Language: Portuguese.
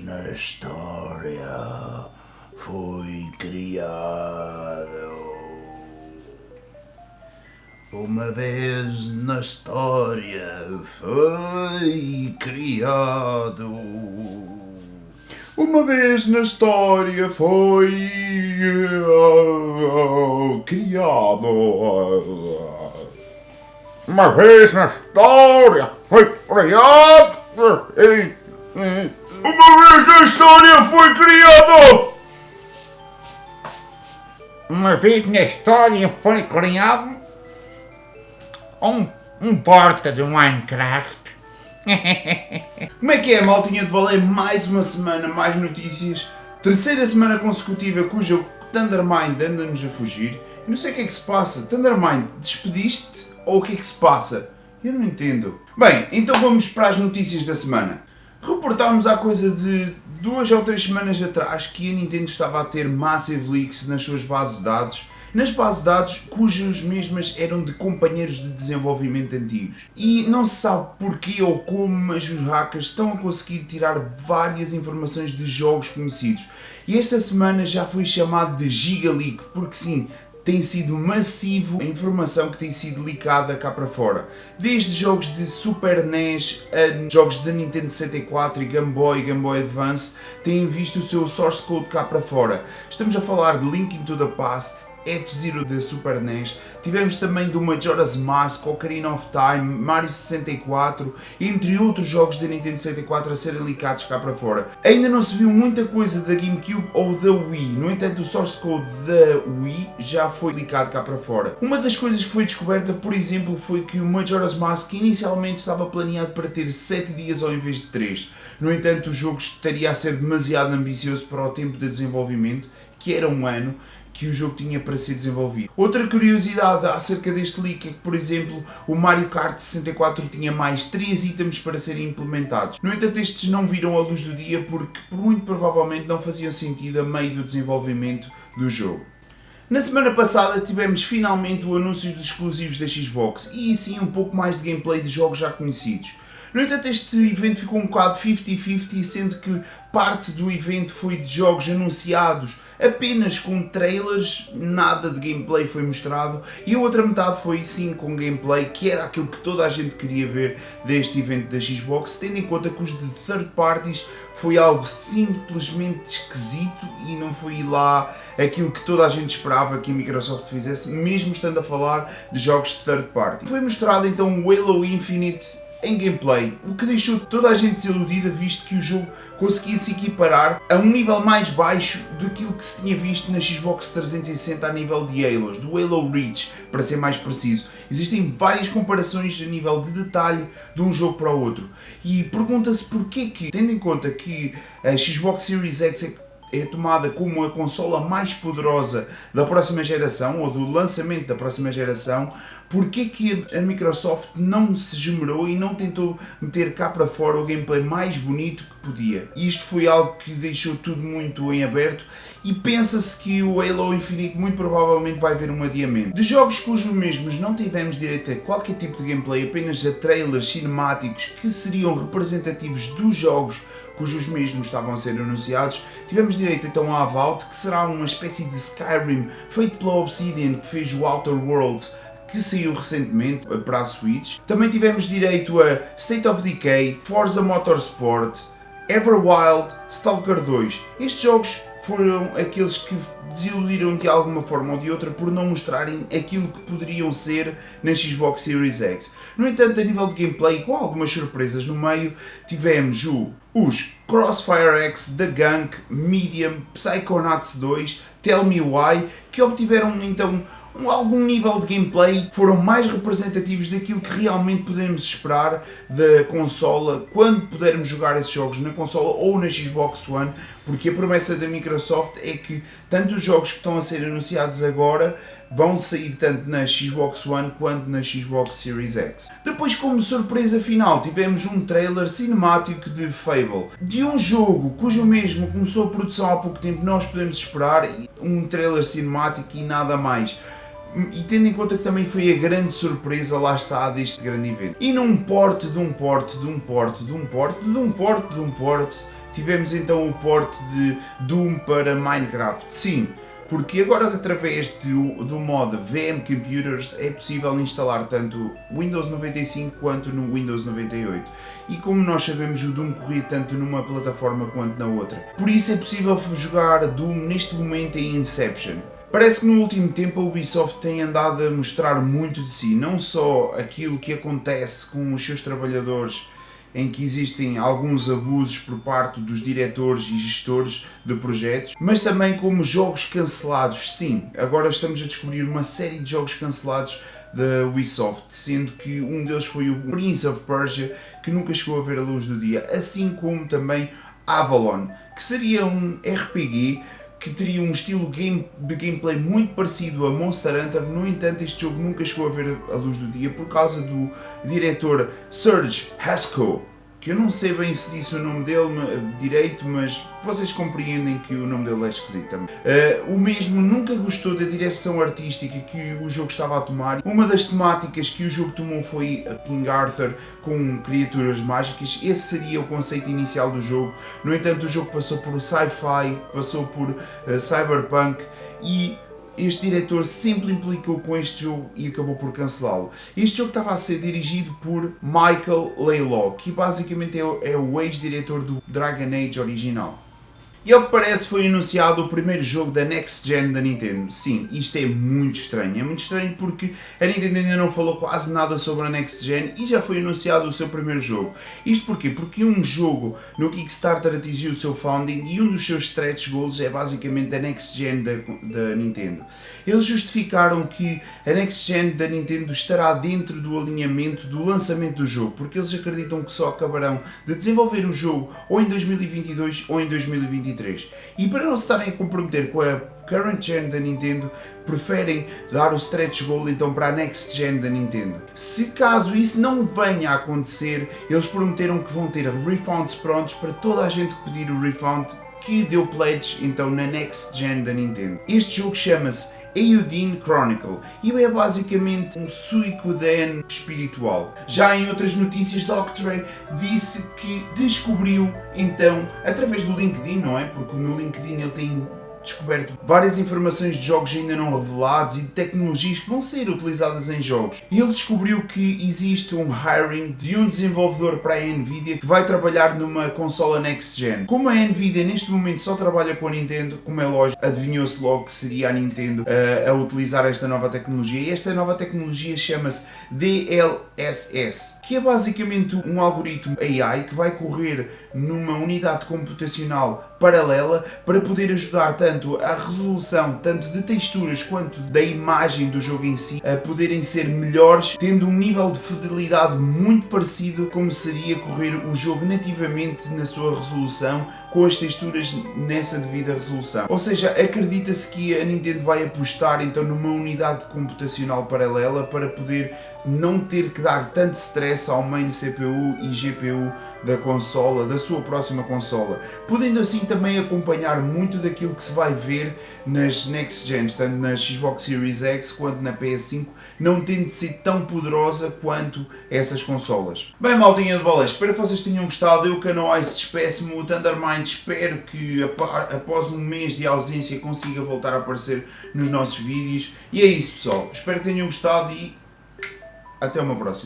na história foi criado. Uma vez na história foi criado. Uma vez na história foi criado. Uma vez na história foi criado. Uma vez na história foi criado. Uma vez na história foi criado um porta do Minecraft. Como é que é, maltinha de baleia? Mais uma semana, mais notícias. Terceira semana consecutiva que o jogo Thundermind anda-nos a fugir. Eu não sei o que é que se passa. Thundermind, despediste ou o que é que se passa? Eu não entendo. Bem, então vamos para as notícias da semana. Reportámos há coisa de 2 ou 3 semanas atrás que a Nintendo estava a ter massive leaks nas suas bases de dados, nas bases de dados cujas mesmas eram de companheiros de desenvolvimento antigos. E não se sabe porquê ou como, mas os hackers estão a conseguir tirar várias informações de jogos conhecidos. E esta semana já foi chamado de Giga Leak, porque sim, tem sido massivo a informação que tem sido leakada cá para fora. Desde jogos de Super NES a jogos de Nintendo 64 e Game Boy e Game Boy Advance têm visto o seu source code cá para fora. Estamos a falar de Link to the Past, F-Zero da Super NES, tivemos também do Majora's Mask, Ocarina of Time, Mario 64, entre outros jogos da Nintendo 64 a serem leakados cá para fora. Ainda não se viu muita coisa da GameCube ou da Wii, no entanto o source code da Wii já foi leakado cá para fora. Uma das coisas que foi descoberta, por exemplo, foi que o Majora's Mask inicialmente estava planeado para ter 7 dias ao invés de 3. No entanto o jogo estaria a ser demasiado ambicioso para o tempo de desenvolvimento, que era 1 ano, que o jogo tinha para ser desenvolvido. Outra curiosidade acerca deste leak é que, por exemplo, o Mario Kart 64 tinha mais 3 itens para serem implementados. No entanto, estes não viram a luz do dia porque, muito provavelmente, não faziam sentido a meio do desenvolvimento do jogo. Na semana passada tivemos finalmente o anúncio dos exclusivos da Xbox e sim um pouco mais de gameplay de jogos já conhecidos. No entanto, este evento ficou um bocado 50-50, sendo que parte do evento foi de jogos anunciados apenas com trailers, nada de gameplay foi mostrado, e a outra metade foi sim com gameplay, que era aquilo que toda a gente queria ver deste evento da Xbox, tendo em conta que os de third parties foi algo simplesmente esquisito e não foi lá aquilo que toda a gente esperava que a Microsoft fizesse, mesmo estando a falar de jogos de third party. Foi mostrado então o Halo Infinite em gameplay, o que deixou toda a gente desiludida, visto que o jogo conseguia se equiparar a um nível mais baixo daquilo que se tinha visto na Xbox 360 a nível de Halos, do Halo Reach, para ser mais preciso. Existem várias comparações a nível de detalhe de um jogo para o outro. E pergunta-se porquê que, tendo em conta que a Xbox Series X é tomada como a consola mais poderosa da próxima geração, ou do lançamento da próxima geração, porque que a Microsoft não se esmerou e não tentou meter cá para fora o gameplay mais bonito que podia? Isto foi algo que deixou tudo muito em aberto e pensa-se que o Halo Infinite muito provavelmente vai haver um adiamento. De jogos cujos mesmos não tivemos direito a qualquer tipo de gameplay, apenas a trailers cinemáticos que seriam representativos dos jogos cujos mesmos estavam a ser anunciados, tivemos direito então a Avowed, que será uma espécie de Skyrim feito pela Obsidian, que fez o Outer Worlds, que saiu recentemente para a Switch. Também tivemos direito a State of Decay, Forza Motorsport, Everwild, Stalker 2. Estes jogos foram aqueles que desiludiram de alguma forma ou de outra por não mostrarem aquilo que poderiam ser na Xbox Series X. No entanto, a nível de gameplay, com algumas surpresas no meio, tivemos os Crossfire X, The Gunk, Medium, Psychonauts 2, Tell Me Why, que obtiveram então algum nível de gameplay, foram mais representativos daquilo que realmente podemos esperar da consola quando pudermos jogar esses jogos na consola ou na Xbox One, porque a promessa da Microsoft é que tanto os jogos que estão a ser anunciados agora vão sair tanto na Xbox One quanto na Xbox Series X. Depois, como surpresa final, tivemos um trailer cinemático de Fable, de um jogo cujo mesmo começou a produção há pouco tempo. Nós podemos esperar um trailer cinemático e nada mais. E tendo em conta que também foi a grande surpresa, lá está, deste grande evento. E num porte, tivemos então o port de Doom para Minecraft. Sim, porque agora através do mod VM Computers é possível instalar tanto Windows 95 quanto no Windows 98. E como nós sabemos, o Doom corria tanto numa plataforma quanto na outra. Por isso é possível jogar Doom neste momento em Inception. Parece que no último tempo a Ubisoft tem andado a mostrar muito de si, não só aquilo que acontece com os seus trabalhadores, em que existem alguns abusos por parte dos diretores e gestores de projetos, mas também como jogos cancelados. Sim, agora estamos a descobrir uma série de jogos cancelados da Ubisoft, sendo que um deles foi o Prince of Persia, que nunca chegou a ver a luz do dia, assim como também Avalon, que seria um RPG que teria um estilo de gameplay muito parecido a Monster Hunter. No entanto, este jogo nunca chegou a ver a luz do dia por causa do diretor Serge Haskell, que eu não sei bem se disse o nome dele direito, mas vocês compreendem que o nome dele é esquisito também. O mesmo nunca gostou da direção artística que o jogo estava a tomar. Uma das temáticas que o jogo tomou foi a King Arthur com criaturas mágicas. Esse seria o conceito inicial do jogo. No entanto, o jogo passou por sci-fi, passou por cyberpunk e este diretor sempre implicou com este jogo e acabou por cancelá-lo. Este jogo estava a ser dirigido por Michael Laylaw, que basicamente é o ex-diretor do Dragon Age original. E ao que parece foi anunciado o primeiro jogo da Next Gen da Nintendo. Sim, isto é muito estranho. É muito estranho porque a Nintendo ainda não falou quase nada sobre a Next Gen e já foi anunciado o seu primeiro jogo. Isto porquê? Porque um jogo no Kickstarter atingiu o seu founding e um dos seus stretch goals é basicamente a Next Gen da Nintendo. Eles justificaram que a Next Gen da Nintendo estará dentro do alinhamento do lançamento do jogo, porque eles acreditam que só acabarão de desenvolver o jogo ou em 2022 ou em 2023. E para não se estarem a comprometer com a current gen da Nintendo, preferem dar o stretch goal então para a next gen da Nintendo. Se caso isso não venha a acontecer, eles prometeram que vão ter refunds prontos para toda a gente que pedir o refund que deu pledge então na next gen da Nintendo. Este jogo chama-se Eiyuden Chronicle e é basicamente um Suikoden espiritual. Já em outras notícias, Doctray disse que descobriu então, através do LinkedIn, não é? Porque no LinkedIn ele tem descoberto várias informações de jogos ainda não revelados e de tecnologias que vão ser utilizadas em jogos. E ele descobriu que existe um hiring de um desenvolvedor para a Nvidia que vai trabalhar numa consola next gen. Como a Nvidia neste momento só trabalha com a Nintendo, como é lógico, adivinhou-se logo que seria a Nintendo a utilizar esta nova tecnologia. E esta nova tecnologia chama-se DLSS, que é basicamente um algoritmo AI que vai correr numa unidade computacional paralela para poder ajudar tanto a resolução tanto de texturas quanto da imagem do jogo em si a poderem ser melhores, tendo um nível de fidelidade muito parecido como seria correr o jogo nativamente na sua resolução, com as texturas nessa devida resolução. Ou seja, acredita-se que a Nintendo vai apostar então numa unidade computacional paralela para poder não ter que dar tanto stress ao main CPU e GPU da consola, da sua próxima consola, podendo assim também acompanhar muito daquilo que se vai ver nas next gens, tanto na Xbox Series X quanto na PS5, não tendo de ser tão poderosa quanto essas consolas. Bem, maltinha de bolas, espero que vocês tenham gostado. Eu, Canoice, despeço-me, o Thundermind, espero que após um mês de ausência consiga voltar a aparecer nos nossos vídeos. E é isso, pessoal, espero que tenham gostado e até uma próxima.